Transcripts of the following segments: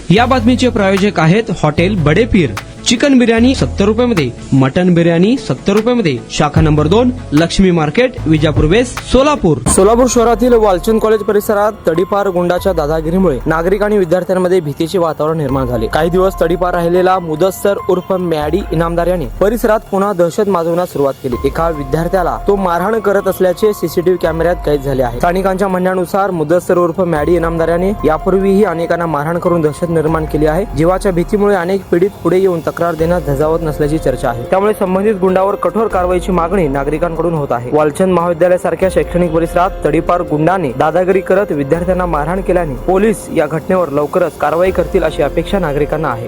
या बातमीचे प्रायोजक आहेत हॉटेल बडे पीर। चिकन बिर्याणी 70 रुपयामध्ये, मटन बिर्याणी 70 रुपयामध्ये। शाखा number 2, Laxmi market, Vijapur west, Solapur. Solapur शहरातील वालचंद कॉलेज परिसरात तडीपार गुंडाच्या दादागिरीमुळे नागरिक आणि विद्यार्थ्यांमध्ये भीतीचे वातावरण निर्माण झाले। काही दिवस तडीपार राहिलेला मुदस्सर उर्फ मॅडी इनामदार याने परिसरात पुन्हा दहशत माजवण्यास सुरुवात केली। एका विद्यार्थ्याला तो मारहाण करत असल्याचे सीसीटीव्ही कॅमेऱ्यात कैद झाले आहे। स्थानिकांच्या म्हणण्यानुसार मुदस्सर उर्फ मॅडी इनामदार याने यापूर्वीही अनेकांना मारहाण करून दहशत निर्माण केली आहे। जीवाच्या भीतीमुळे अनेक पीडित पुढे येऊन तक्रार देण्यास धजावत नसल्याची चर्चा आहे। त्यामुळे संबंधित गुंडावर कठोर कारवाईची मागणी नागरिकांकडून होत आहे। वालचंद महाविद्यालयासारख्या शैक्षणिक परिसरात तडीपार गुंडाने दादागिरी करत विद्यार्थ्यांना मारहाण केल्याने पोलीस या घटनेवर लवकरच कारवाई करतील अशी अपेक्षा नागरिकांना आहे।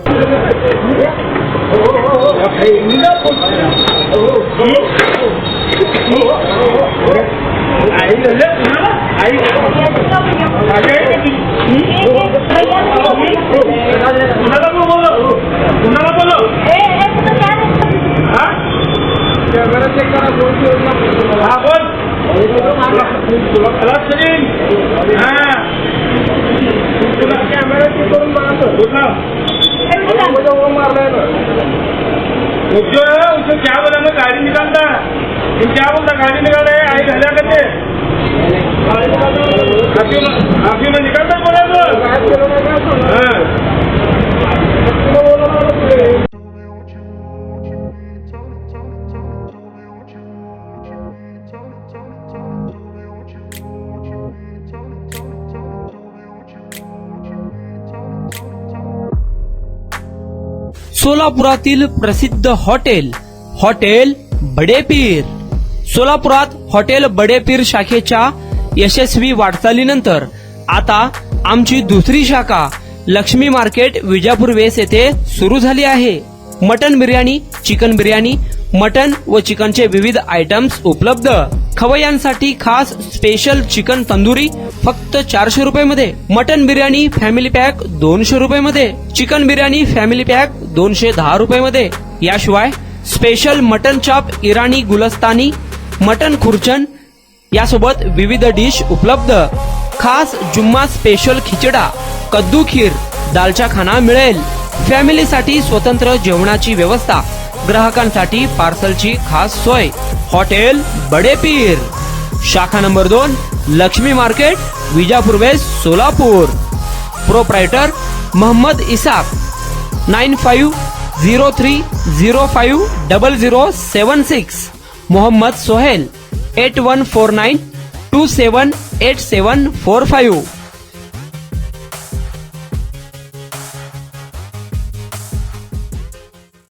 उसे क्या बोला मैं गाड़ी निकालता क्या बोलता गाड़ी निकाल रहे आई घाला करते आपकी में निकालता बोला सोलापुरातील प्रसिद्ध हॉटेल बडे पीर। सोलापुरात हॉटेल बडे पीर शाखेच्या यशस्वी वाटचालीनंतर आता आमची दुसरी शाखा लक्ष्मी मार्केट, विजापूर वेस्ट येथे सुरू झाली आहे। Mutton biryani, chicken biryani, mutton व चिकनचे विविध आयटम्स उपलब्ध। खवय्यांसाठी खास स्पेशल चिकन तंदुरी फक्त 400 रुपयामध्ये, मटन बिर्याणी फॅमिली पॅक 200 रुपयामध्ये, चिकन बिर्याणी फॅमिली पॅक 210 रुपयामध्ये। याशिवाय स्पेशल मटन चॉप, इराणी गुलस्तानी, मटन खुर्चन यासोबत विविध डिश उपलब्ध। खास जुम्मा स्पेशल खिचडा, कद्दू खीर, दालचा खाना मिळेल। फॅमिलीसाठी स्वतंत्र जेवणाची व्यवस्था, ग्राहकांसाठी पार्सलची खास सोय। हॉटेल बडे पीर, शाखा number 2, Laxmi market, Vijapur west, Solapur. Proprietor Mohammad Isak, 9503050076। Mohammad Sohail, 8149278745।